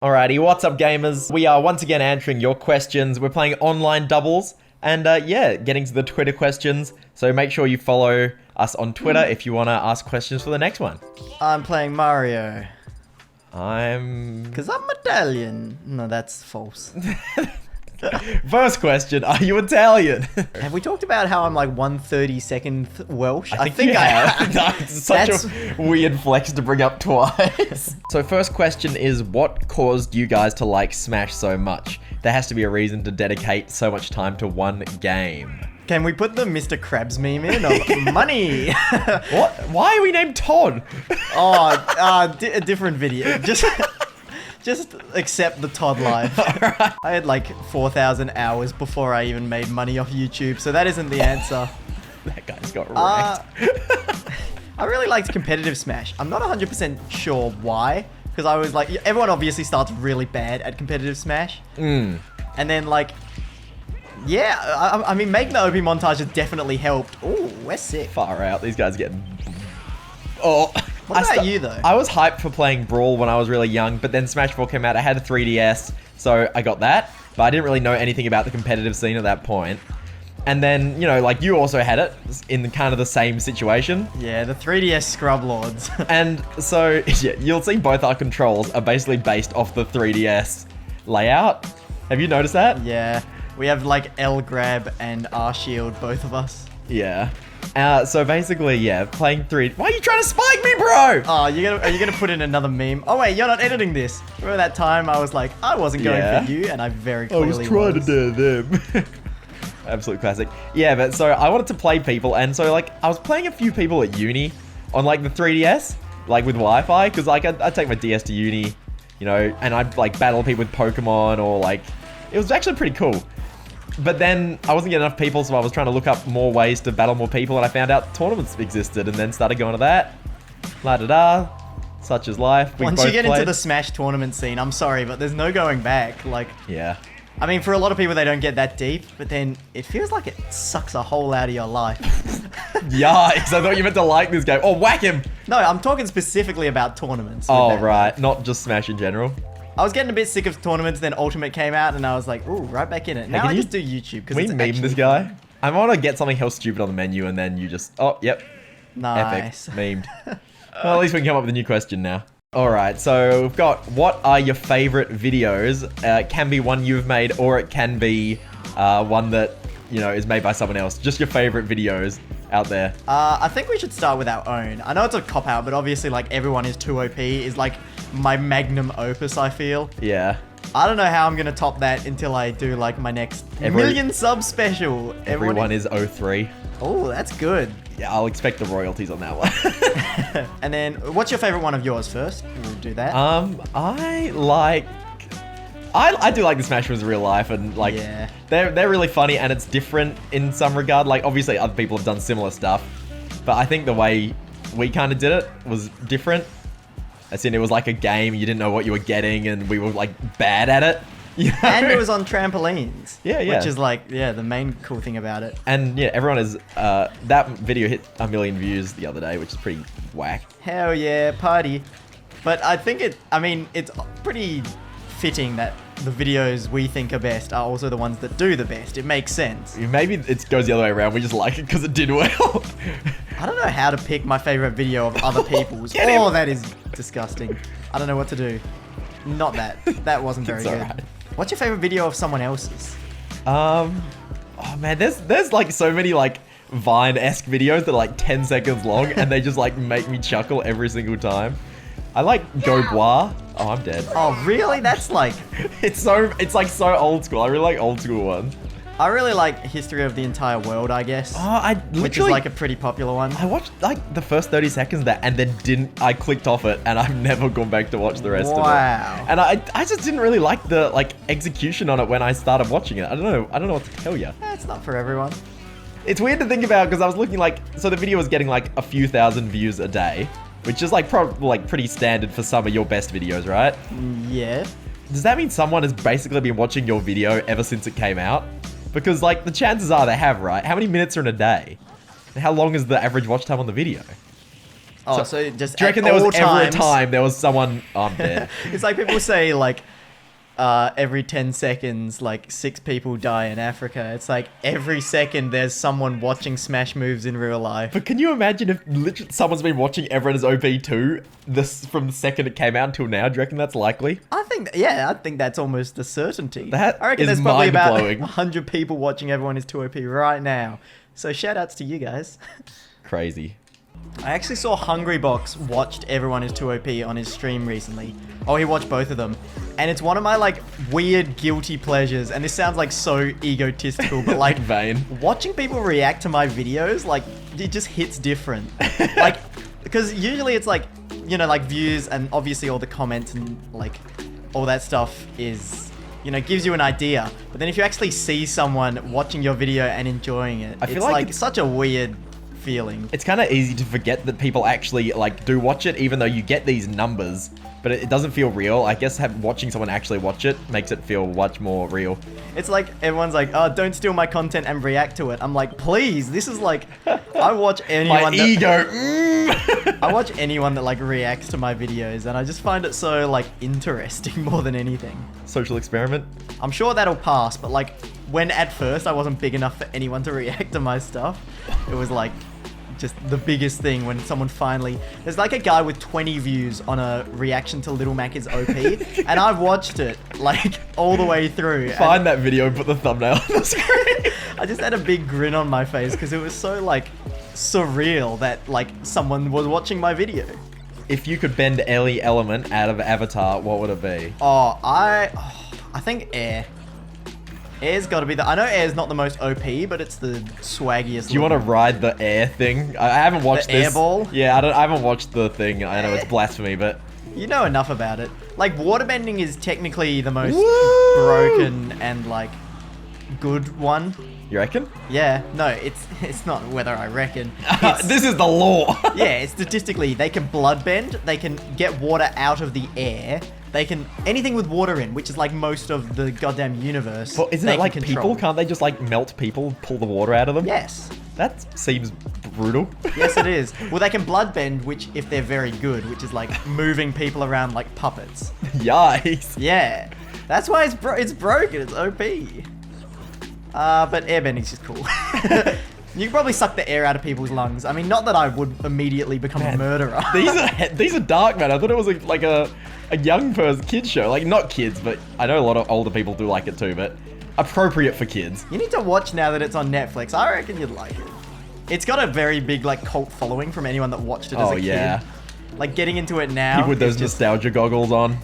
Alrighty, what's up gamers? We are once again answering your questions. We're playing online doubles and yeah, getting to the Twitter questions. So make sure you follow us on Twitter if you want to ask questions for the next one. I'm playing Mario. Because I'm Italian. No, that's false. First question, are you Italian? Have we talked about how I'm like 1/32 Welsh? I think I have. That's such a weird flex to bring up twice. So first question is, what caused you guys to like Smash so much? There has to be a reason to dedicate so much time to one game. Can we put the Mr. Krabs meme in? Of money. What? Why are we named Todd? A different video. Just accept the Todd life. Alright. I had like 4,000 hours before I even made money off YouTube, so that isn't the answer. That guy's got wrecked. I really liked competitive Smash. I'm not 100% sure why, because I was like, everyone obviously starts really bad at competitive Smash. And then like, yeah, I mean, making the OP montage has definitely helped. Oh, we're sick. Far out. These guys getting... Oh. What about you though? I was hyped for playing Brawl when I was really young, but then Smash 4 came out. I had a 3DS, so I got that. But I didn't really know anything about the competitive scene at that point. And then, you know, like you also had it in kind of the same situation. Yeah, the 3DS Scrub Lords. And so, yeah, you'll see both our controls are basically based off the 3DS layout. Have you noticed that? Yeah, we have like L grab and R shield, both of us. Yeah. So basically, yeah, playing 3... Why are you trying to spike me, bro? Oh, are you gonna put in another meme? Oh wait, you're not editing this. Remember that time I was like, I wasn't going for you, and I very clearly was. To dare them. Absolute classic. Yeah, but so I wanted to play people, and so like I was playing a few people at uni on like the 3DS, like with Wi-Fi, because like I'd take my DS to uni, you know, and I'd like battle people with Pokemon or like... It was actually pretty cool. But then I wasn't getting enough people, so I was trying to look up more ways to battle more people, and I found out tournaments existed, and then started going to that. La-da-da. Such is life. Once you get into the Smash tournament scene, I'm sorry, but there's no going back. Like, yeah. I mean, for a lot of people, they don't get that deep, but then it feels like it sucks a hole out of your life. Yikes, I thought you meant to like this game. Oh, whack him! No, I'm talking specifically about tournaments. Oh, right. Not just Smash in general. I was getting a bit sick of tournaments, then Ultimate came out, and I was like, ooh, right back in it. Now I just do YouTube. Can we meme this guy? I want to get something else stupid on the menu, and then you just... Oh, yep. Nice. Epic. Memed. Well, at least we can come up with a new question now. Alright, so we've got, what are your favorite videos? It can be one you've made, or it can be one that, you know, is made by someone else. Just your favorite videos out there. I think we should start with our own. I know it's a cop-out, but obviously, like, everyone is too OP is, like, my magnum opus, I feel. Yeah. I don't know how I'm going to top that until I do, like, my next million sub special. Everyone is 03. Oh, that's good. Yeah, I'll expect the royalties on that one. And then, what's your favorite one of yours first? We'll do that. I do like the Smash Bros. Real life, and like, yeah. they're really funny, and it's different in some regard. Like, obviously other people have done similar stuff, but I think the way we kind of did it was different. As in, it was like a game, you didn't know what you were getting, and we were like bad at it. You know? And it was on trampolines. Yeah. Which is like, yeah, the main cool thing about it. And yeah, everyone is, that video hit 1 million views the other day, which is pretty whack. Hell yeah, party. But I think it's pretty fitting that the videos we think are best are also the ones that do the best. It makes sense. Maybe it goes the other way around. We just like it because it did well. I don't know how to pick my favorite video of other people's. Oh, that is disgusting. I don't know what to do. Not that. That wasn't very good. Right. What's your favorite video of someone else's? Oh man, there's like so many like Vine-esque videos that are like 10 seconds long, and they just like make me chuckle every single time. I like Go Bois. Oh, I'm dead. Oh, really? That's like... It's like so old school. I really like old school ones. I really like History of the Entire World, I guess. Oh, which is like a pretty popular one. I watched like the first 30 seconds of that, and then I clicked off it, and I've never gone back to watch the rest of it. Wow. And I just didn't really like the like execution on it when I started watching it. I don't know what to tell you. It's not for everyone. It's weird to think about, because I was looking like, so the video was getting like a few thousand views a day, which is like probably like pretty standard for some of your best videos, right? Yeah. Does that mean someone has basically been watching your video ever since it came out? Because like the chances are they have, right? How many minutes are in a day? And how long is the average watch time on the video? Oh, so just Do you reckon at there was all ever a times- time there was someone... Oh, I'm dead. It's like people say, like, every 10 seconds, like, 6 people die in Africa. It's like every second there's someone watching Smash moves in real life. But can you imagine if literally someone's been watching Everetta's OP2 this from the second it came out until now? Do you reckon that's likely? I think that's almost a certainty. That I reckon is there's probably about mind-blowing. 100 people watching Everyone is 2 OP right now. So shout outs to you guys. Crazy. I actually saw Hungrybox watched Everyone is 2 OP on his stream recently. Oh, he watched both of them. And it's one of my, like, weird guilty pleasures. And this sounds, like, so egotistical, but, like, Vain. watching people react to my videos, like, it just hits different. Like, because usually it's, like, you know, like, views and obviously all the comments and, like, all that stuff is, you know, gives you an idea. But then if you actually see someone watching your video and enjoying it, I feel it's, like like, it's- such a weird feeling. It's kind of easy to forget that people actually, like, do watch it, even though you get these numbers. But it doesn't feel real. I guess watching someone actually watch it makes it feel much more real. It's like everyone's like, oh, don't steal my content and react to it. I'm like, please, this is like, I watch anyone My that, ego. I watch anyone that like reacts to my videos and I just find it so like interesting more than anything. Social experiment. I'm sure that'll pass, but like when at first I wasn't big enough for anyone to react to my stuff, it was like just the biggest thing when someone finally... There's like a guy with 20 views on a reaction to Little Mac is OP, and I've watched it like all the way through. and Find that video and put the thumbnail on the screen. I just had a big grin on my face because it was so like surreal that like someone was watching my video. If you could bend any element out of Avatar, what would it be? I think air. Air's got to be I know air's not the most OP, but it's the swaggiest. Do you want to ride the air thing? I haven't watched The this. air ball? Yeah, I haven't watched the thing. I know it's blasphemy, but You know enough about it. Like waterbending is technically the most Woo! broken and like good one. you reckon? Yeah, no, it's not whether I reckon. It's, This is the law. yeah, statistically, they can bloodbend, they can get water out of the air, they can anything with water in, which is like most of the goddamn universe. Well, isn't they it can like control. people? Can't they just like melt people, pull the water out of them? Yes. That seems brutal. Yes, it is. Well, they can bloodbend, which if they're very good, which is like moving people around like puppets. Yikes. Yeah, that's why it's broken. It's OP. But airbending's just cool. You can probably suck the air out of people's lungs. I mean, not that I would immediately become a murderer. These are dark, man. I thought it was like a young person kids show. Like not kids, but I know a lot of older people do like it too. But appropriate for kids. You need to watch now that it's on Netflix. I reckon you'd like it. It's got a very big like cult following from anyone that watched it as Oh, a kid. yeah. Like getting into it now. People with those is just, nostalgia goggles on.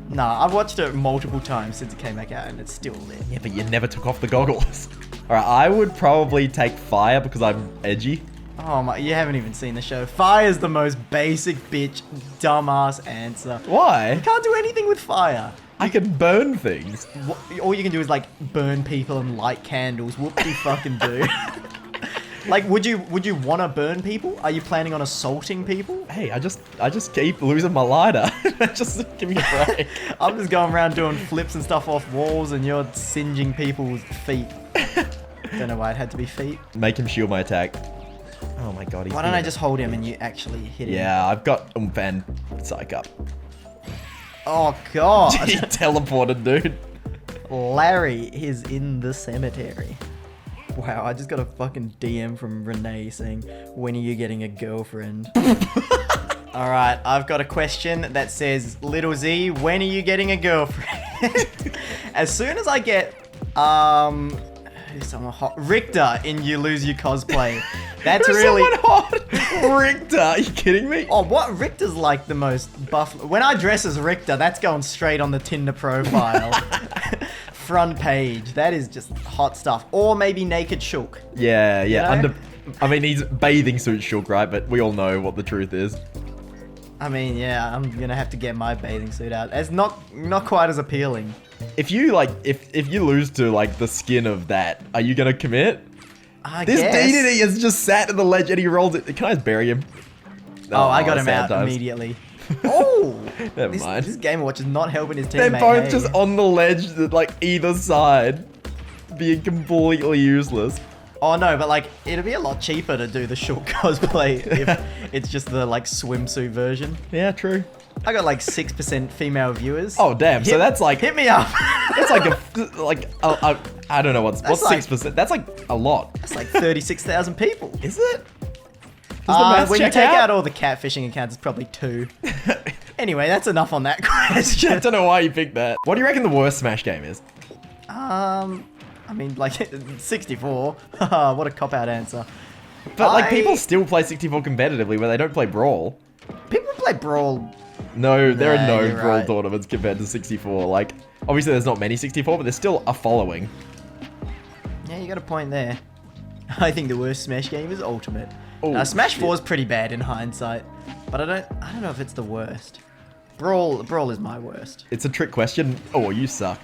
Nah, I've watched it multiple times since it came back out, and it's still there. Yeah, but you never took off the goggles. All right, I would probably take fire because I'm edgy. Oh my, you haven't even seen the show. Fire's the most basic bitch, dumbass answer. Why? You can't do anything with fire. I can burn things. All you can do is like burn people and light candles. Whoop you fucking do. Like, would you want to burn people? Are you planning on assaulting people? Hey, I just keep losing my lighter. Just give me a break. I'm just going around doing flips and stuff off walls, and you're singeing people's feet. Don't know why it had to be feet. Make him shield my attack. Oh my god, he's Why don't I here. just hold him and you actually hit him? Yeah, I've got and psych up. Oh god. He teleported, dude. Larry is in the cemetery. Wow, I just got a fucking DM from Renee saying, when are you getting a girlfriend? Alright, I've got a question that says, Little Z, when are you getting a girlfriend? As soon as I get, who's someone hot? Richter in You Lose Your Cosplay. That's There's really... someone hot. Richter, are you kidding me? Oh, what? Richter's like the most buff... When I dress as Richter, that's going straight on the Tinder profile. Front page. That is just hot stuff. Or maybe Naked Shook. Yeah, yeah. You know? I mean, he's bathing suit shook, right? But we all know what the truth is. I mean, yeah, I'm gonna have to get my bathing suit out. It's not quite as appealing. If you like, if you lose to like the skin of that, are you gonna commit? I This guess. DDD has just sat in the ledge and he rolls it. Can I just bury him? Oh, I got him sad out times. immediately. Oh! Never mind. This Game & Watch is not helping his They're teammate. both hey. just on the ledge, like either side, being completely useless. Oh no, but like it'd be a lot cheaper to do the short cosplay if it's just the like swimsuit version. Yeah, true. I got like 6% female viewers. Oh damn! So that's like hit me up. that's like I don't know what's like- 6%. That's like a lot. That's like 36,000 people. Is it? Does the maths When you check take out? out all the catfishing accounts, it's probably 2. Anyway, that's enough on that question. I don't know why you picked that. What do you reckon the worst Smash game is? I mean, like 64. What a cop-out answer. But like people still play 64 competitively where they don't play Brawl. People play Brawl. No, there are No, no you're Brawl right. tournaments compared to 64. Like, obviously there's not many 64, but there's still a following. Yeah, you got a point there. I think the worst Smash game is Ultimate. Oh, Smash shit. 4 is pretty bad in hindsight, but I don't know if it's the worst. Brawl is my worst. It's a trick question. Oh, you suck.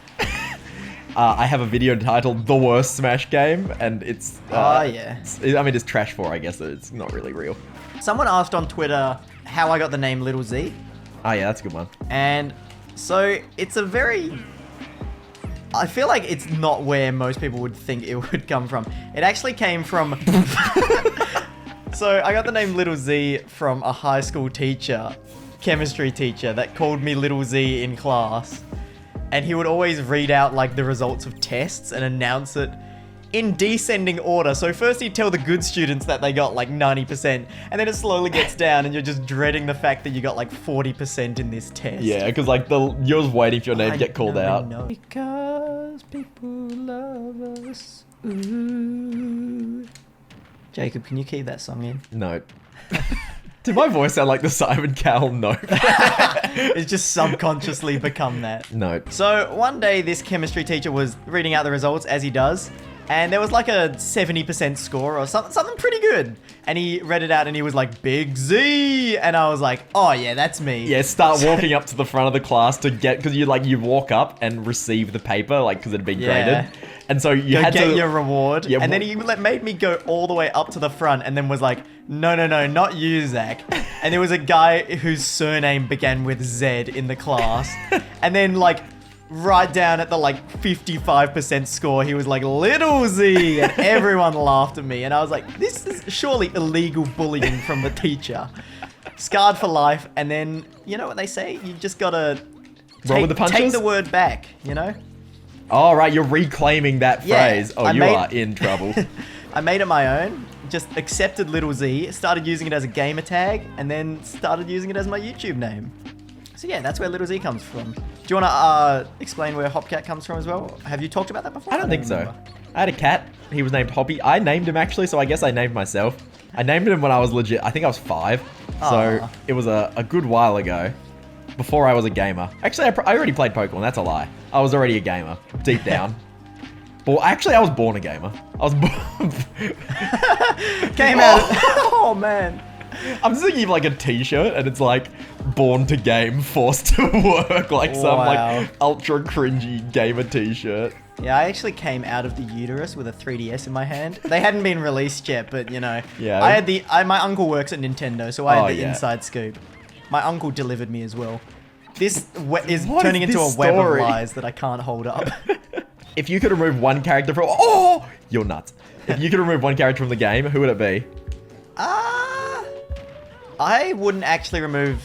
I have a video titled "The Worst Smash Game," and it's. Oh, yeah. It's Trash 4, I guess. So it's not really real. Someone asked on Twitter how I got the name Little Z, Oh yeah, that's a good one. and so it's a very. I feel like it's not where most people would think it would come from. It actually came from. So I got the name Little Z from a high school teacher, chemistry teacher, that called me Little Z in class. And he would always read out like the results of tests and announce it in descending order. So first he'd tell the good students that they got like 90%, and then it slowly gets down and you're just dreading the fact that you got like 40% in this test. Yeah, because like you're just waiting for your name I to get called know, I out. know. Because people love us. Ooh. Jacob, can you keep that song in? No. Did my voice sound like the Simon Cowell? No. It's just subconsciously become that. No. So one day this chemistry teacher was reading out the results as he does, and there was like a 70% score or something pretty good. And he read it out and he was like, Big Z! And I was like, oh yeah, that's me. Yeah, start walking up to the front of the class to get, because you walk up and receive the paper, like, because it had been Yeah. graded. And so you Go had get to... your reward. Yeah, and then he made me go all the way up to the front and then was like, no, not you, Zach. And there was a guy whose surname began with Z in the class. And then like right down at the like 55% score, he was like, Little Z. And everyone laughed at me. And I was like, this is surely illegal bullying from the teacher. Scarred for life. And then, you know what they say? You just gotta Roll with the punches? take the word back, you know? Oh, right, you're reclaiming that Yeah, phrase. Oh, I you made- are in trouble. I made it my own, just accepted Little Z, started using it as a gamer tag, and then started using it as my YouTube name. So yeah, that's where Little Z comes from. Do you want to explain where Hopcat comes from as well? Have you talked about that before? I don't think so. remember. I had a cat. He was named Hoppy. I named him actually, so I guess I named myself. I named him when I was legit. I think I was 5. So Aw. it was a good while ago. Before I was a gamer. Actually, I already played Pokemon. That's a lie. I was already a gamer. Deep down. Well, actually, I was born a gamer. I was born... Came out. Oh man. I'm just thinking of like a t-shirt and it's like born to game, forced to work. Like some Wow. like ultra cringy gamer t-shirt. Yeah, I actually came out of the uterus with a 3DS in my hand. They hadn't been released yet, but you know, Yeah. I had my uncle works at Nintendo, so I had Oh, the yeah. inside scoop. My uncle delivered me as well. This is What turning is into a this web of story? lies that I can't hold up. If you could remove one character from... Oh! You're nuts. If you could remove one character from the game, who would it be? I wouldn't actually remove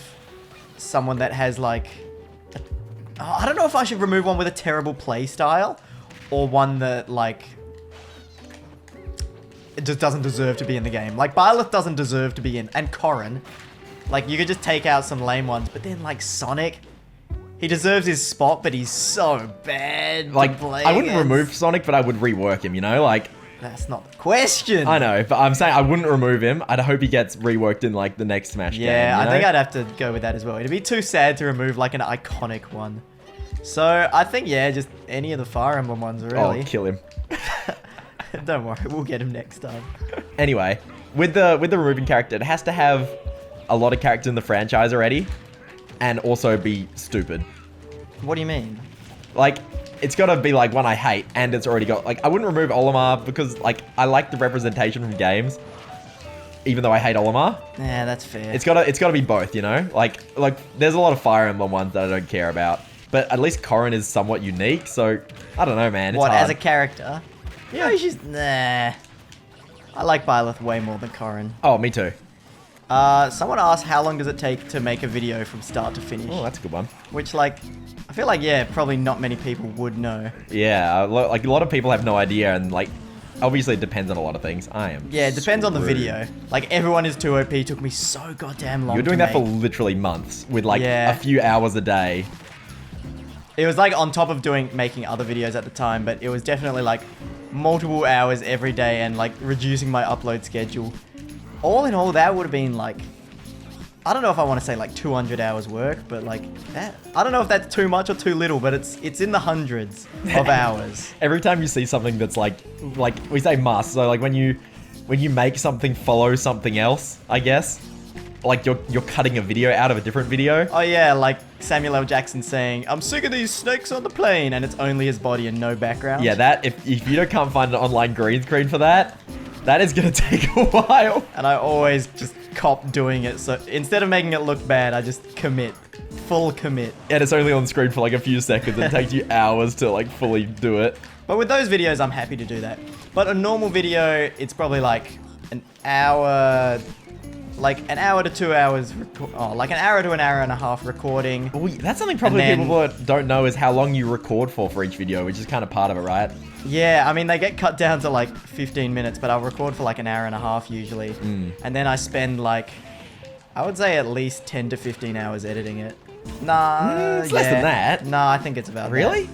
someone that has like... I don't know if I should remove one with a terrible play style or one that like... It just doesn't deserve to be in the game. Like Byleth doesn't deserve to be in, and Corrin. Like you could just take out some lame ones, but then like Sonic... He deserves his spot, but he's so bad to Like, play I wouldn't against. remove Sonic, but I would rework him, you know? Like, That's not the question. I know, but I'm saying I wouldn't remove him. I'd hope he gets reworked in, like, the next Smash game. Yeah, you I know? think I'd have to go with that as well. It'd be too sad to remove like an iconic one. So I think yeah, just any of the Fire Emblem ones really. Oh, kill him. Don't worry, we'll get him next time. Anyway, with the removing character, it has to have a lot of characters in the franchise already, and also be stupid. What do you mean? Like, it's got to be like one I hate, and it's already got like I wouldn't remove Olimar because like I like the representation from games, even though I hate Olimar. Yeah, that's fair. It's gotta be both, you know. Like there's a lot of Fire Emblem ones that I don't care about, but at least Corrin is somewhat unique. So I don't know, man. It's what hard. as a character? Yeah. No, she's nah. I like Byleth way more than Corrin. Oh, me too. Someone asked how long does it take to make a video from start to finish? Oh, that's a good one. Which, like, I feel like, yeah, probably not many people would know. Yeah, like a lot of people have no idea, and like, obviously it depends on a lot of things. I am. Yeah, it depends on the screwed. video. Like, everyone is too OP. Took me so goddamn long. You're doing to that for make. literally months with like Yeah. a few hours a day. It was like on top of making other videos at the time, but it was definitely like multiple hours every day and like reducing my upload schedule. All in all, that would have been like, I don't know if I want to say like 200 hours work, but like that, I don't know if that's too much or too little, but it's in the hundreds of hours. Every time you see something that's like we say must, so like when you make something follow something else, I guess. Like you're cutting a video out of a different video. Oh yeah, like Samuel L. Jackson saying, "I'm sick of these snakes on the plane," and it's only his body and no background. Yeah, that if you can't find an online green screen for that, that is gonna take a while. And I always just cop doing it. So instead of making it look bad, I just commit. Full commit. And it's only on screen for like a few seconds. It takes you hours to like fully do it. But with those videos, I'm happy to do that. But a normal video, it's probably like an hour... Like an hour to 2 hours... like an hour to an hour and a half recording. Well, that's something probably And then- people don't know is how long you record for each video, which is kind of part of it, right? Yeah, I mean, they get cut down to like 15 minutes, but I'll record for like an hour and a half usually. And then I spend like... I would say at least 10 to 15 hours editing it. Nah, It's less than that. Nah, I think it's about that. Really?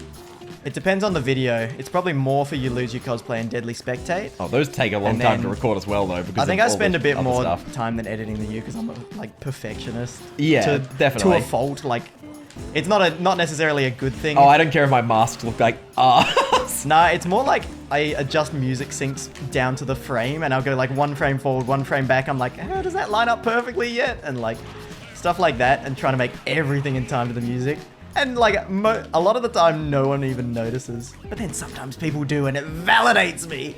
It depends on the video. It's probably more for You Lose Your Cosplay and Deadly Spectate. Oh, those take a long And time to then- record as well, though. Because I think of I all spend the a bit other more stuff. time than editing than you because I'm a like perfectionist. Yeah, definitely. To a fault. Like, it's not necessarily a good thing. Oh, I don't care if my masks look like arse. Nah, it's more like I adjust music syncs down to the frame, and I'll go like one frame forward, one frame back. I'm like, how does that line up perfectly yet? And like stuff like that, and trying to make everything in time to the music. And like a lot of the time, no one even notices. But then sometimes people do, and it validates me.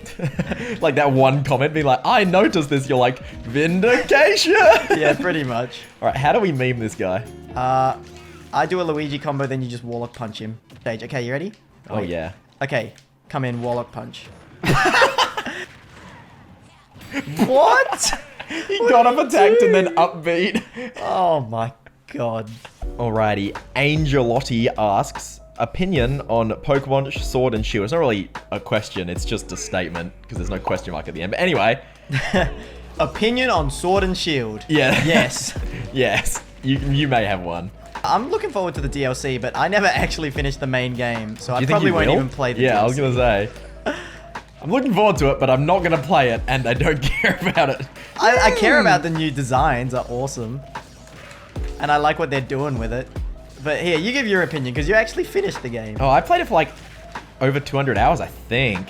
Like that one comment being like, I noticed this. You're like, vindication. Yeah, pretty much. All right, how do we meme this guy? I do a Luigi combo, then you just Warlock punch him. Stage. Okay, you ready? Oh, Wait. yeah. Okay, come in, Warlock punch. What? He got up attacked and then upbeat. Oh my god. Alrighty, Angelotti asks, opinion on Pokemon Sword and Shield. It's not really a question, it's just a statement, because there's no question mark at the end. But anyway, Opinion on Sword and Shield. yeah. Yes. Yes, you may have one. I'm looking forward to the DLC, but I never actually finished the main game, so Do I you think probably you won't will? even play the Yeah, DLC. I was gonna say. I'm looking forward to it, but I'm not gonna play it, and I don't care about it. I care about the new designs, are awesome. And I like what they're doing with it. But here, you give your opinion, because you actually finished the game. Oh, I played it for like over 200 hours, I think.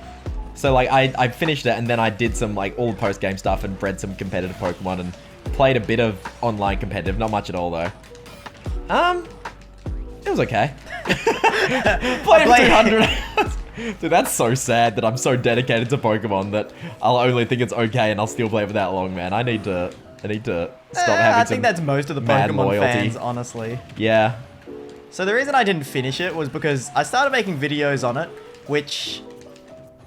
So like I finished it, and then I did some like all the post game stuff and bred some competitive Pokemon and played a bit of online competitive, not much at all though. It was okay. Played for 200 hours. Dude, that's so sad that I'm so dedicated to Pokemon that I'll only think it's okay and I'll still play for that long, man. I need to stop having I some think that's most of the mad Pokemon loyalty. fans, honestly. Yeah. So the reason I didn't finish it was because I started making videos on it, which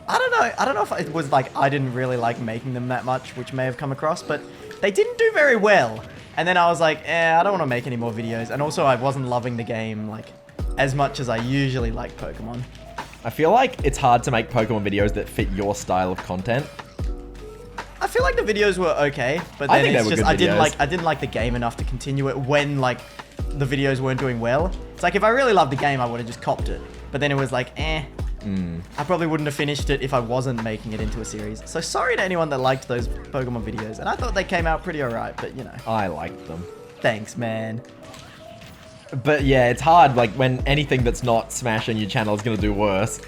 I don't know if it was like I didn't really like making them that much, which may have come across, but they didn't do very well. And then I was like, I don't want to make any more videos. And also I wasn't loving the game like as much as I usually like Pokemon. I feel like it's hard to make Pokemon videos that fit your style of content. I feel like the videos were okay, but I then think they it's were just good videos. I didn't like the game enough to continue it when like the videos weren't doing well. It's like if I really loved the game, I would have just copped it. But then it was like, I probably wouldn't have finished it if I wasn't making it into a series. So sorry to anyone that liked those Pokemon videos. And I thought they came out pretty alright, but you know. I liked them. Thanks, man. But yeah, it's hard, like, when anything that's not Smash on your channel is going to do worse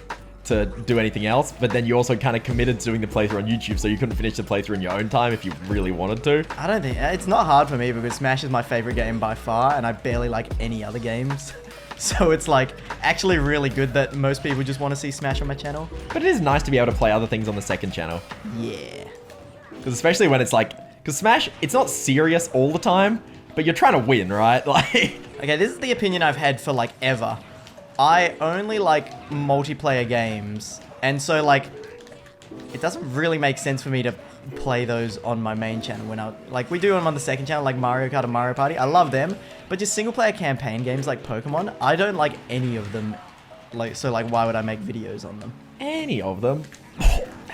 to do anything else, but then you also kind of committed to doing the playthrough on YouTube, so you couldn't finish the playthrough in your own time if you really wanted to. I don't think... It's not hard for me because Smash is my favorite game by far, and I barely like any other games. So it's, like, actually really good that most people just want to see Smash on my channel. But it is nice to be able to play other things on the second channel. Yeah. Because especially when it's like... Because Smash, it's not serious all the time, but you're trying to win, right? Like... Okay, this is the opinion I've had for, like, ever. I only like multiplayer games, and so, like, it doesn't really make sense for me to play those on my main channel when we do them on the second channel, like Mario Kart and Mario Party. I love them, but just single player campaign games like Pokemon, I don't like any of them. So why would I make videos on them? Any of them?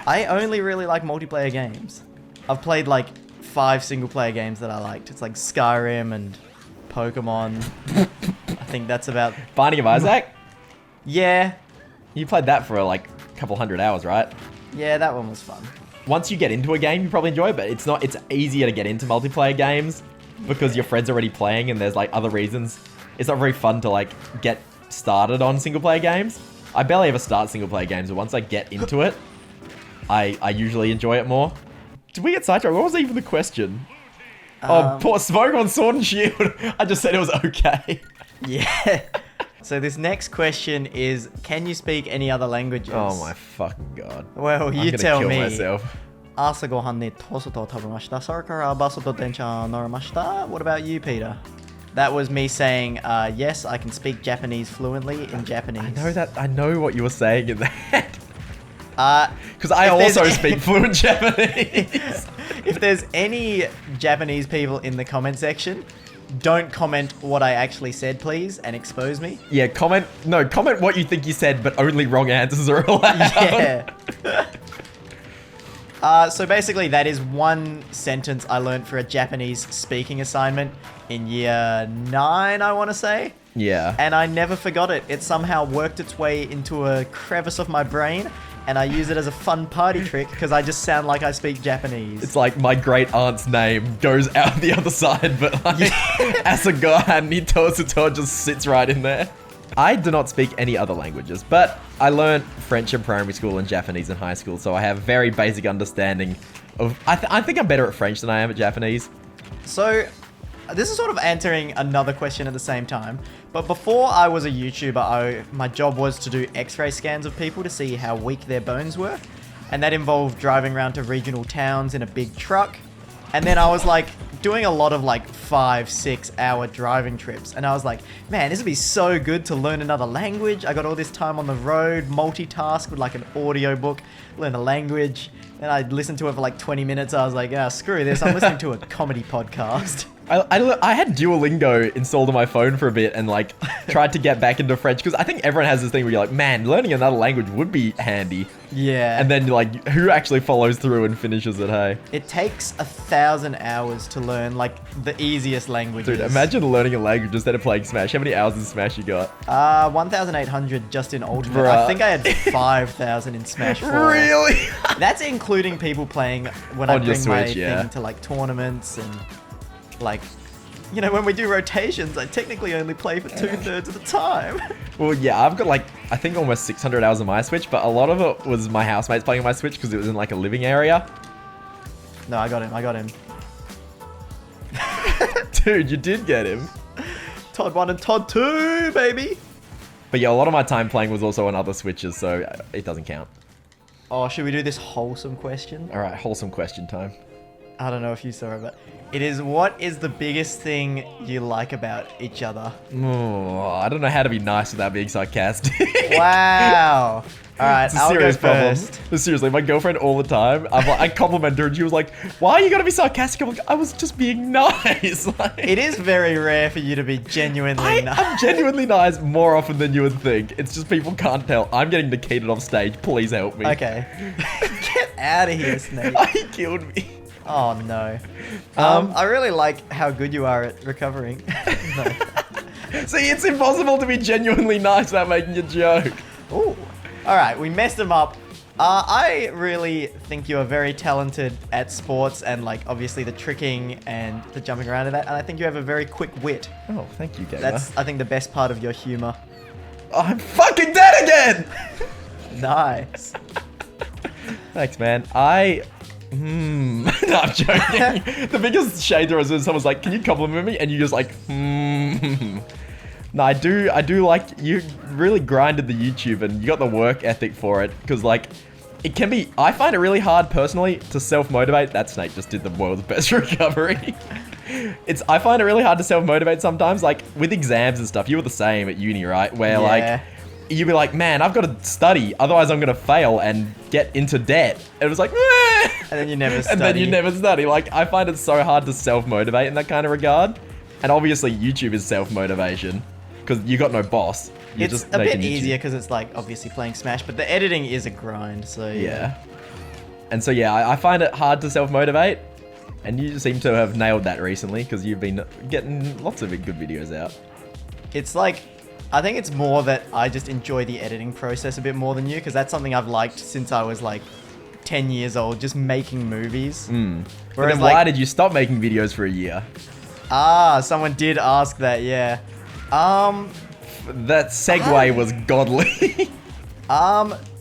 I only really like multiplayer games. I've played like 5 single player games that I liked. It's like Skyrim and Pokemon. I think that's about... Binding of Isaac? Yeah. You played that for like a couple hundred hours, right? Yeah, that one was fun. Once you get into a game, you probably enjoy it, but it's easier to get into multiplayer games because your friend's already playing and there's like other reasons. It's not very fun to like get started on single player games. I barely ever start single player games, but once I get into it, I usually enjoy it more. Did we get sidetracked? What was even the question? Poor Smoke on Sword and Shield. I just said it was okay. Yeah. So this next question is, can you speak any other languages? Oh my fucking god. Well, I'm you gonna tell kill me. myself. 朝ごはんにトーストを食べました。それからバスと電車乗りました。What about you, Peter? That was me saying, yes, I can speak Japanese fluently in Japanese. I know what you were saying in that. Because I if also speak fluent Japanese. If there's any Japanese people in the comment section, don't comment what I actually said, please, and expose me. Yeah, comment what you think you said, but only wrong answers are allowed. Yeah. So basically, that is one sentence I learned for a Japanese speaking assignment in year 9, I want to say. Yeah. And I never forgot it. It somehow worked its way into a crevice of my brain, and I use it as a fun party trick because I just sound like I speak Japanese. It's like my great aunt's name goes out the other side, but like Asagohan Nitosuto just sits right in there. I do not speak any other languages, but I learned French in primary school and Japanese in high school, so I have very basic understanding of... I think I'm better at French than I am at Japanese. So, this is sort of answering another question at the same time, but before I was a YouTuber, my job was to do x-ray scans of people to see how weak their bones were, and that involved driving around to regional towns in a big truck, and then I was like doing a lot of like 5-6 hour driving trips, and I was like, man, this would be so good to learn another language. I got all this time on the road, multitask with like an audio book, learn a language, and I'd listen to it for like 20 minutes. I was like, screw this, I'm listening to a comedy podcast. I had Duolingo installed on my phone for a bit and like tried to get back into French because I think everyone has this thing where you're like, man, learning another language would be handy. Yeah. And then like, who actually follows through and finishes it, hey? It takes 1,000 hours to learn like the easiest languages. Dude, imagine learning a language instead of playing Smash. How many hours in Smash you got? 1,800 just in Ultimate. Bruh. I think I had 5,000 in Smash 4. Really? That's including people playing when On I your bring my Switch, yeah. thing to like tournaments and like, you know, when we do rotations, I technically only play for 2/3 of the time. Well, yeah, I've got like, I think almost 600 hours on my Switch, but a lot of it was my housemates playing on my Switch because it was in like a living area. No, I got him. Dude, you did get him. Todd 1 and Todd 2, baby. But yeah, a lot of my time playing was also on other Switches, so it doesn't count. Oh, should we do this wholesome question? All right, wholesome question time. I don't know if you saw it, but it is, what is the biggest thing you like about each other? Oh, I don't know how to be nice without being sarcastic. Wow. All right, It's a I'll serious go problem. first. But seriously, my girlfriend all the time, I compliment her and she was like, why are you gonna be sarcastic? I'm like, I was just being nice. Like, It is very rare for you to be genuinely nice. I'm genuinely nice more often than you would think. It's just people can't tell. I'm getting Nikited off stage. Please help me. Okay. Get out of here, Snake. He killed me. Oh, no. I really like how good you are at recovering. No. See, it's impossible to be genuinely nice without making a joke. Ooh. All right, we messed him up. I really think you are very talented at sports and, like, obviously the tricking and the jumping around and that. And I think you have a very quick wit. Oh, thank you, Gamer. That's, I think, the best part of your humor. Oh, I'm fucking dead again! Nice. Thanks, man. No, I'm joking. The biggest shader is when someone's like, can you compliment me? And you just like, No, I do like, you really grinded the YouTube and you got the work ethic for it. Because like, it can be, I find it really hard personally to self-motivate. That Snake just did the world's best recovery. I find it really hard to self-motivate sometimes. Like with exams and stuff, you were the same at uni, right? Where like, you'd be like, man, I've got to study. Otherwise I'm going to fail and get into debt. And it was like, then you never study. And then you never study. Like, I find it so hard to self-motivate in that kind of regard. And obviously, YouTube is self-motivation. Because you got no boss. You're It's just a bit making YouTube. easier because it's like obviously playing Smash, but the editing is a grind, so Yeah. And so, yeah, I find it hard to self-motivate. And you seem to have nailed that recently because you've been getting lots of good videos out. It's like, I think it's more that I just enjoy the editing process a bit more than you, because that's something I've liked since I was like 10 years old, just making movies. But Whereas then like, why did you stop making videos for a year? someone did ask that, yeah. That segue was godly.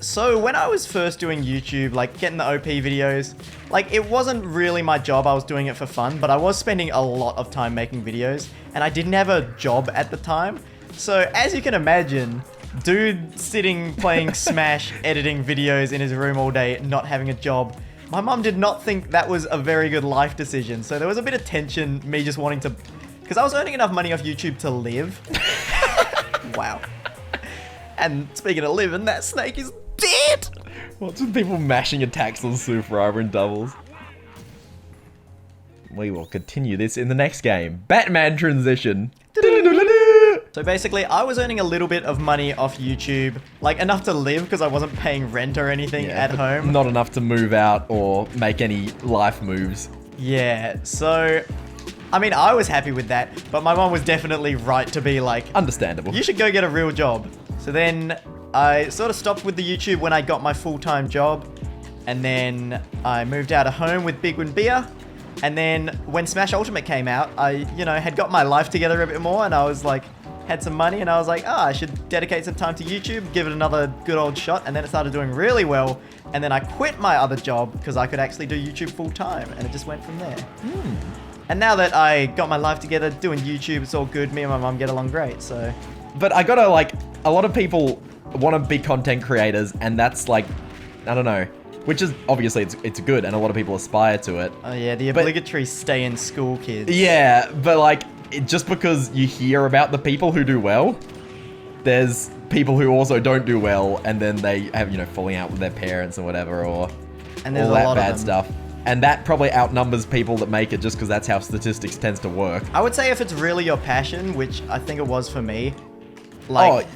So when I was first doing YouTube, like getting the OP videos, like it wasn't really my job. I was doing it for fun, but I was spending a lot of time making videos and I didn't have a job at the time. So as you can imagine, dude sitting playing Smash, editing videos in his room all day, not having a job. My mum did not think that was a very good life decision. So there was a bit of tension, me just wanting to, because I was earning enough money off YouTube to live. Wow. And speaking of living, that snake is dead! What's with people mashing attacks on Sufrara in doubles? We will continue this in the next game. Batman transition. So basically, I was earning a little bit of money off YouTube, like enough to live because I wasn't paying rent or anything Yeah, at but home. Not enough to move out or make any life moves. Yeah, so, I mean, I was happy with that, but my mom was definitely right to be like, Understandable. you should go get a real job. So then I sort of stopped with the YouTube when I got my full-time job, and then I moved out of home with Big Win Beer. And then when Smash Ultimate came out, I, had got my life together a bit more, and I was like, had some money, and I was like, I should dedicate some time to YouTube, give it another good old shot, and then it started doing really well, and then I quit my other job because I could actually do YouTube full-time, and it just went from there. And now that I got my life together, doing YouTube, it's all good, me and my mum get along great, so... But I gotta, like, a lot of people want to be content creators, and that's like, I don't know, which is, obviously, it's good, and a lot of people aspire to it. Oh yeah, the obligatory stay in school kids. Yeah, but like, just because you hear about the people who do well, there's people who also don't do well, and then they have, falling out with their parents or whatever, or And there's all a that lot of bad them. stuff. And that probably outnumbers people that make it just because that's how statistics tends to work. I would say if it's really your passion, which I think it was for me,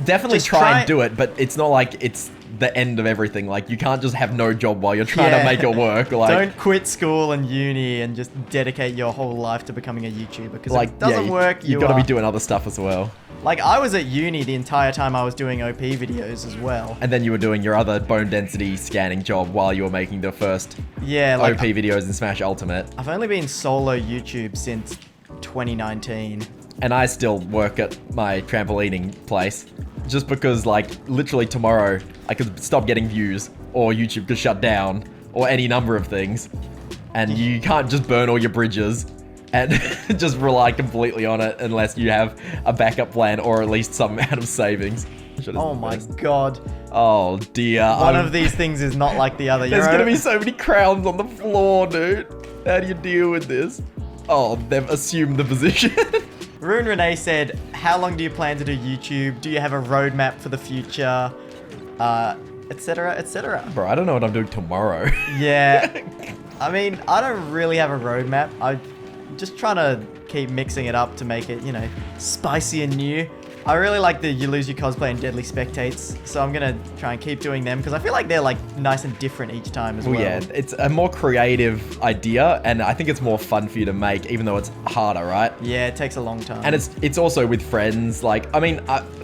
Definitely just try and do it, but it's not like it's the end of everything. Like, you can't just have no job while you're trying to make it work. Like, don't quit school and uni and just dedicate your whole life to becoming a YouTuber, because if it doesn't work, you've got to be doing other stuff as well. Like, I was at uni the entire time I was doing OP videos as well. And then you were doing your other bone density scanning job while you were making the first Yeah, like, OP videos in Smash Ultimate. I've only been solo YouTube since 2019. And I still work at my trampolining place. Just because, like, literally tomorrow, I could stop getting views, or YouTube could shut down, or any number of things. And you can't just burn all your bridges and just rely completely on it unless you have a backup plan or at least some amount of savings. Which is Oh the my best. god. Oh dear. One of these things is not like the other. There's gonna be so many crowns on the floor, dude. How do you deal with this? Oh, they've assumed the position. Rune Renee said, how long do you plan to do YouTube? Do you have a roadmap for the future? Etc, etc. Bro, I don't know what I'm doing tomorrow. Yeah. I mean, I don't really have a roadmap. I'm just trying to keep mixing it up to make it, spicy and new. I really like the You Lose Your Cosplay and Deadly Spectates, so I'm gonna try and keep doing them because I feel like they're like nice and different each time as well. Yeah, it's a more creative idea, and I think it's more fun for you to make, even though it's harder, right? Yeah, it takes a long time. And it's also with friends. Like, I mean,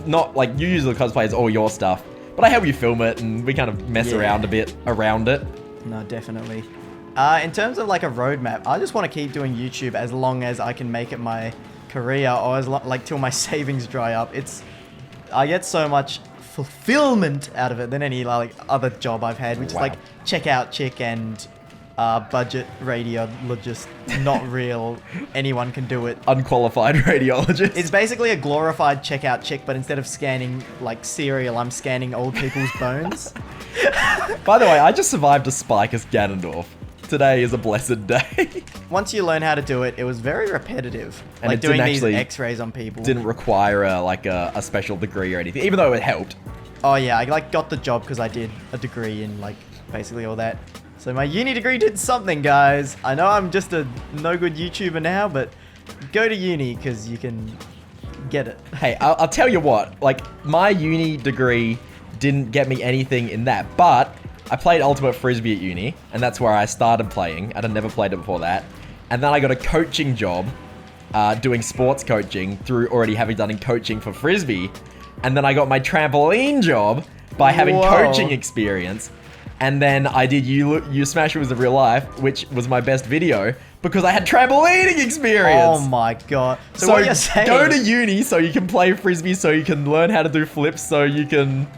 not like you use the cosplay as all your stuff, but I help you film it, and we kind of mess Yeah. around a bit around it. No, definitely. In terms of like a roadmap, I just want to keep doing YouTube as long as I can make it my career, or as like till my savings dry up. I get so much fulfillment out of it than any like other job I've had, which is Wow. like checkout chick and budget radiologist. Not real. Anyone can do it. Unqualified radiologist. It's basically a glorified checkout chick, but instead of scanning like cereal, I'm scanning old people's bones. By the way, I just survived a spike as Ganondorf. Today is a blessed day. Once you learn how to do it, it was very repetitive. And like it didn't doing these actually- X-rays on people. Didn't require a special degree or anything, even though it helped. Oh yeah, I like got the job because I did a degree in like basically all that. So my uni degree did something, guys. I know I'm just a no good YouTuber now, but go to uni because you can get it. Hey, I'll tell you what. Like, my uni degree didn't get me anything in that, but I played Ultimate Frisbee at uni, and that's where I started playing, and I never played it before that. And then I got a coaching job, doing sports coaching through already having done coaching for Frisbee. And then I got my trampoline job by having Whoa. coaching experience. And then I did You Smash It Was a Real Life, which was my best video because I had trampolining experience. Oh my god. So, So what you're saying... go to uni so you can play Frisbee, so you can learn how to do flips, so you can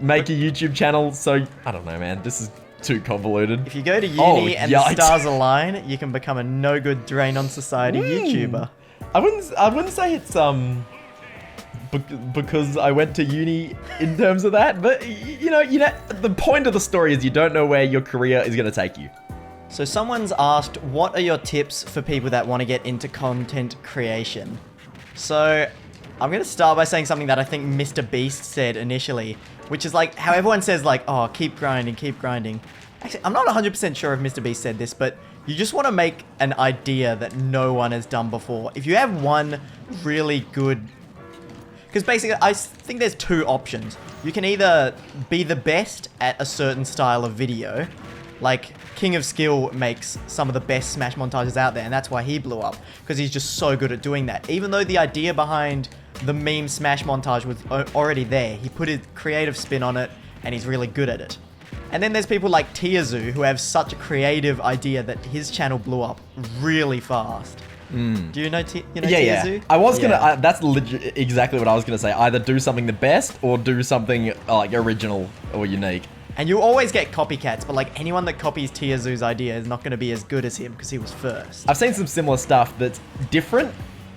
make a YouTube channel. So, I don't know, man. This is too convoluted. If you go to uni Oh, and the yikes. stars align, you can become a no good drain on society YouTuber. I wouldn't say it's because I went to uni in terms of that, but you know, the point of the story is you don't know where your career is going to take you. So someone's asked, what are your tips for people that want to get into content creation? So I'm going to start by saying something that I think Mr. Beast said initially, which is like how everyone says like, oh, keep grinding, keep grinding. Actually, I'm not 100% sure if Mr. Beast said this, but you just want to make an idea that no one has done before. If you have one really good... Because basically, I think there's two options. You can either be the best at a certain style of video, like King of Skill makes some of the best Smash montages out there, and that's why he blew up, because he's just so good at doing that. Even though the idea behind the meme Smash montage was already there, he put his creative spin on it, and he's really good at it. And then there's people like Tiazu, who have such a creative idea that his channel blew up really fast. Do you know Tiazu? Yeah. I was gonna. That's exactly what I was gonna say. Either do something the best or do something like original or unique. And you always get copycats, but like anyone that copies Tiazu's idea is not going to be as good as him because he was first. I've seen some similar stuff that's different,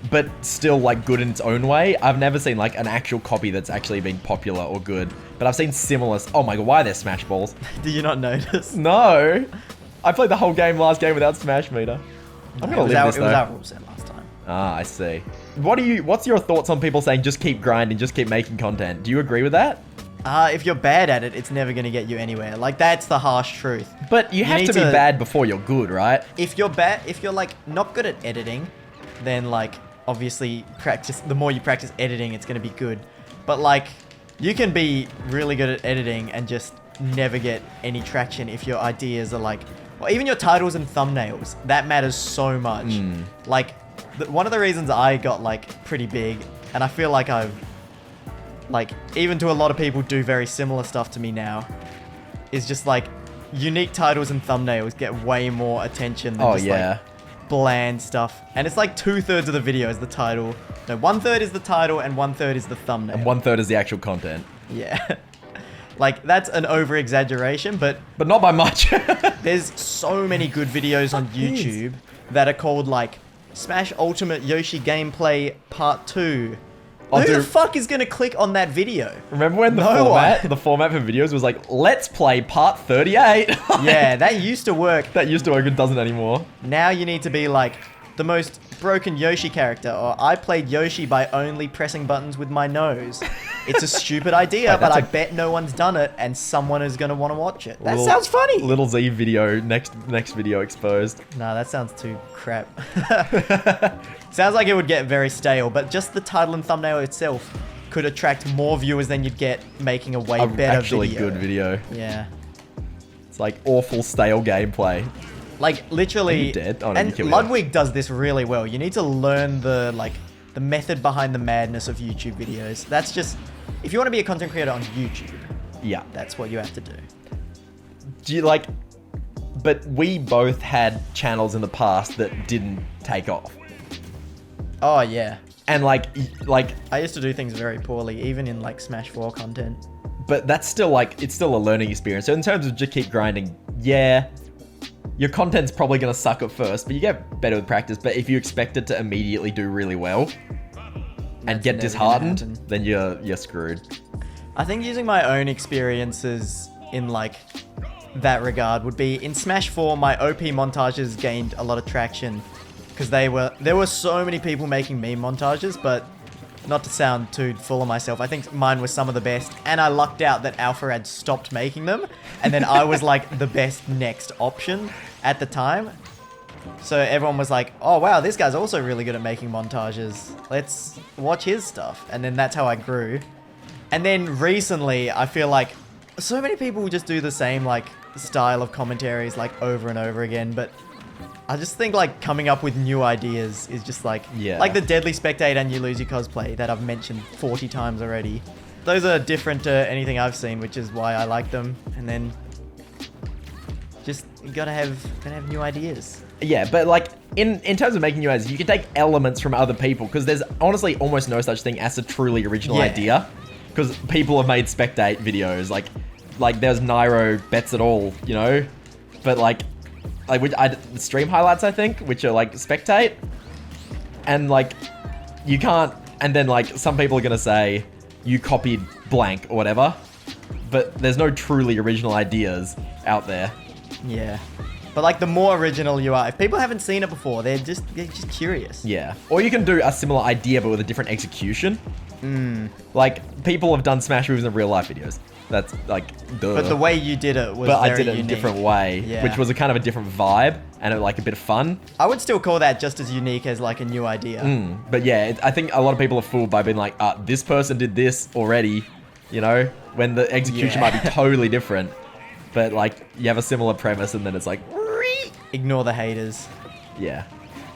but still like good in its own way. I've never seen like an actual copy that's actually been popular or good, but I've seen similar. Oh my god, why are there Smash Balls? Did you not notice? No, I played the whole last game without Smash Meter. I'm gonna leave this It though. was our rule set last time. Ah, I see. What's your thoughts on people saying just keep grinding, just keep making content? Do you agree with that? If you're bad at it, it's never going to get you anywhere. Like, that's the harsh truth. But you have need to be bad before you're good, right? If you're like not good at editing, then like obviously the more you practice editing, it's going to be good. But like you can be really good at editing and just never get any traction if your ideas are like, or even your titles and thumbnails, that matters so much. Like one of the reasons I got like pretty big, and I feel like I've like, even to a lot of people do very similar stuff to me now, is just like unique titles and thumbnails get way more attention than like bland stuff. And it's like 2/3 of the video is the title. No, 1/3 is the title and 1/3 is the thumbnail. And 1/3 is the actual content. Yeah. Like, that's an over-exaggeration, but not by much. there's so many good videos on YouTube that are called like Smash Ultimate Yoshi Gameplay Part 2. Who the fuck is gonna click on that video? Remember when the format for videos was like, let's play part 38? Yeah, that used to work. That used to work, it doesn't anymore. Now you need to be like the most broken Yoshi character, or I played Yoshi by only pressing buttons with my nose. It's a stupid idea, Wait, but I bet no one's done it, and someone is gonna want to watch it. That sounds funny. Little Z video, next video exposed. Nah, that sounds too crap. Sounds like it would get very stale, but just the title and thumbnail itself could attract more viewers than you'd get making a way better actually video. good video. Yeah. It's like awful stale gameplay. Like literally, Are you dead? Oh, no, and you killed me. Ludwig does this really well. You need to learn the method behind the madness of YouTube videos. That's just, if you want to be a content creator on YouTube, Yeah. that's what you have to do. Do you like, but we both had channels in the past that didn't take off. Oh yeah. And like, I used to do things very poorly, even in like Smash 4 content. but that's still like, it's still a learning experience. So in terms of just keep grinding, yeah, your content's probably going to suck at first, but you get better with practice. But if you expect it to immediately do really well and get disheartened, then you're screwed. I think using my own experiences in like that regard would be in Smash 4, my OP montages gained a lot of traction because there were so many people making meme montages, but not to sound too full of myself, I think mine was some of the best, and I lucked out that Alpha had stopped making them, and then I was like the best next option at the time. So everyone was like, oh wow, this guy's also really good at making montages. Let's watch his stuff. And then that's how I grew. And then recently, I feel like so many people just do the same like style of commentaries like over and over again, but I just think like coming up with new ideas is just like like the Deadly Spectator and You Lose Your Cosplay that I've mentioned 40 times already. Those are different to anything I've seen, which is why I like them. And then just gotta have new ideas. Yeah, but like in terms of making new ideas, you can take elements from other people because there's honestly almost no such thing as a truly original idea. Because people have made spectate videos, like there's Nairo Bets It All, you know, but like the stream highlights I think, which are like spectate, and like you can't, and then like some people are gonna say you copied blank or whatever, but there's no truly original ideas out there. Yeah. But like the more original you are, if people haven't seen it before, they're just curious. Yeah. Or you can do a similar idea but with a different execution. Like people have done Smash moves in real life videos. That's like duh. But the way you did it was I very did it unique. in a different way, which was a kind of a different vibe and like a bit of fun. I would still call that just as unique as like a new idea. But yeah, I think a lot of people are fooled by being like, this person did this already, you know, when the execution might be totally different. But like you have a similar premise and then it's like, ignore the haters. Yeah.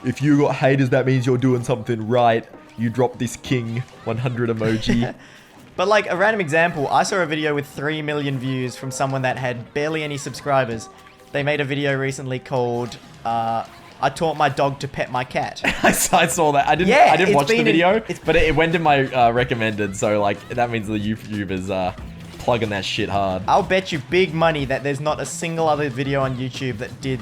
If you got haters, that means you're doing something right. You drop this king 100 emoji. But like a random example, I saw a video with 3 million views from someone that had barely any subscribers. They made a video recently called I taught my dog to pet my cat. I saw that. I didn't watch the video, but it went in my recommended, so like that means the YouTubers plugging that shit hard. I'll bet you big money that there's not a single other video on YouTube that did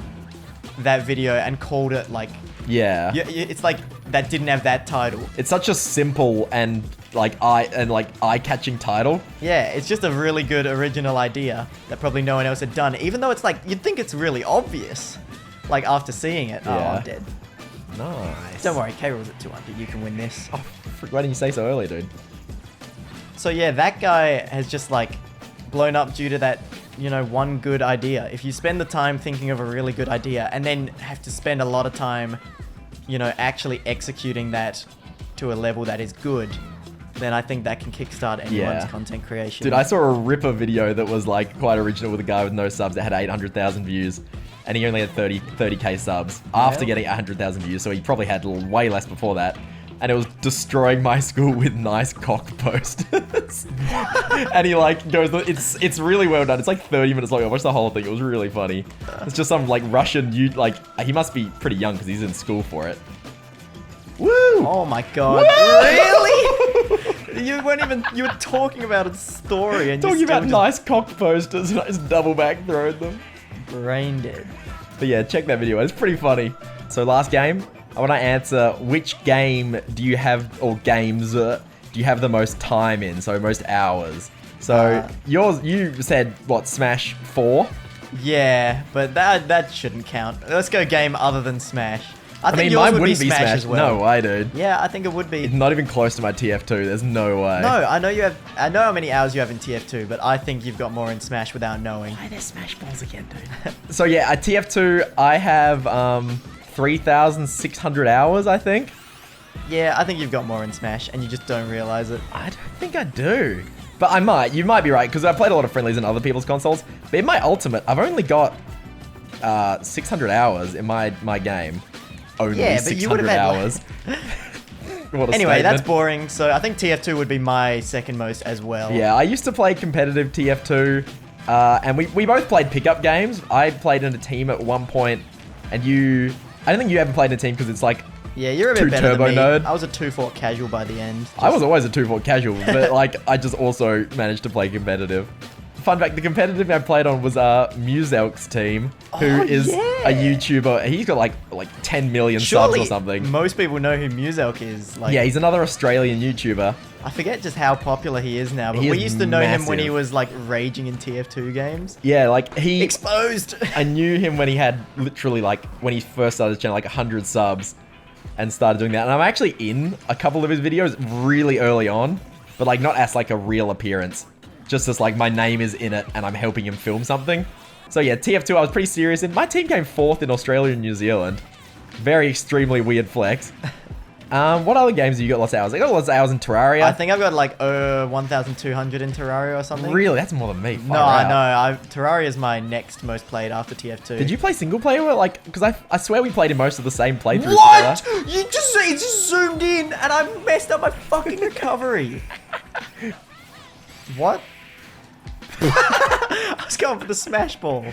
that video and called it like it's like that didn't have that title. It's such a simple and like eye-catching title. Yeah, it's just a really good original idea that probably no one else had done, even though it's like you'd think it's really obvious like after seeing it. Oh, I'm dead. Nice. Don't worry, K-Rool's at 200. You can win this. Oh, why didn't you say so early, dude? So yeah, that guy has just like blown up due to that, you know, one good idea. If you spend the time thinking of a really good idea and then have to spend a lot of time, you know, actually executing that to a level that is good, then I think that can kickstart anyone's content creation. Dude, I saw a Ripper video that was like quite original with a guy with no subs that had 800,000 views. And he only had 30k subs after getting 100,000 views. So he probably had way less before that. And it was destroying my school with nice cock posters. And he like goes, it's really well done. It's like 30 minutes long. I watched the whole thing. It was really funny. It's just some like Russian, he must be pretty young because he's in school for it. Woo! Oh my god. Really? You were talking about a story and talking about nice cock posters and I just double back throwing them. Brain dead. But yeah, check that video. It's pretty funny. So last game, I want to answer which game do you have, or games do you have the most time in? So most hours. So you said what, Smash 4? Yeah, but that shouldn't count. Let's go game other than Smash. I think mean, yours mine would be wouldn't be Smash as well. No way, dude. Yeah, I think it would be. It's not even close to my TF2. There's no way. No, I know how many hours you have in TF2, but I think you've got more in Smash without knowing. Why there's Smash Balls again, dude? So yeah, at TF2, I have 3,600 hours, I think. Yeah, I think you've got more in Smash, and you just don't realize it. I don't think I do. But I might. You might be right, because I played a lot of friendlies on other people's consoles. But in my Ultimate, I've only got 600 hours in my game. Only 600 hours. What a anyway, statement. that's boring. So I think TF2 would be my second most as well. Yeah, I used to play competitive TF2, and we both played pickup games. I played in a team at one point, and I don't think you ever played in a team because it's like yeah, you're a bit better turbo than me. nerd. I was a 2-4 casual by the end. I was always a 2-4 casual, but like I just also managed to play competitive. Fun fact, the competitive I played on was Muselk's team, who is a YouTuber. He's got like 10 million subs or something. Most people know who Muselk is. Like, yeah, he's another Australian YouTuber. I forget just how popular he is now, but we used to know him when he was like raging in TF2 games. Yeah, like he... Exposed! I knew him when he had literally like, when he first started his channel, like 100 subs. and started doing that. And I'm actually in a couple of his videos really early on, but like not as like a real appearance. Just as like my name is in it and I'm helping him film something. So yeah, TF2 I was pretty serious in. My team came 4th in Australia and New Zealand. Very extremely weird flex. What other games have you got lots of hours? I got lots of hours in Terraria. I think I've got like 1,200 in Terraria or something. Really? That's more than me. No, I know. Terraria is my next most played after TF2. Did you play single player? Like, because I swear we played in most of the same playthroughs What? together. It just zoomed in and I messed up my fucking recovery. What? I was going for the smash ball.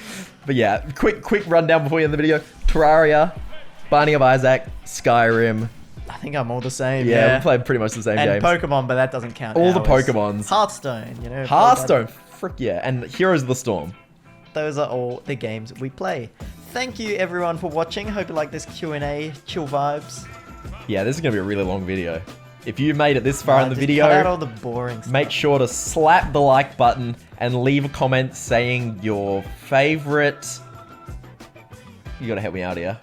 But yeah, quick rundown before we end the video. Terraria, Binding of Isaac, Skyrim. I think I'm all the same. Yeah, we played pretty much the same and games. Pokemon, but that doesn't count. All the hours. Pokemons. Hearthstone, you know. Hearthstone, frick yeah. And Heroes of the Storm. Those are all the games we play. Thank you everyone for watching. Hope you like this Q&A, chill vibes. Yeah, this is going to be a really long video. If you made it this far in the Just video, cut out all the boring stuff. make sure to slap the like button and leave a comment saying your favorite... You got to help me out here.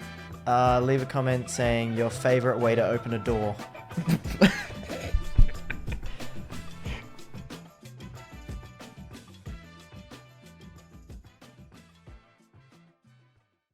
Leave a comment saying your favorite way to open a door.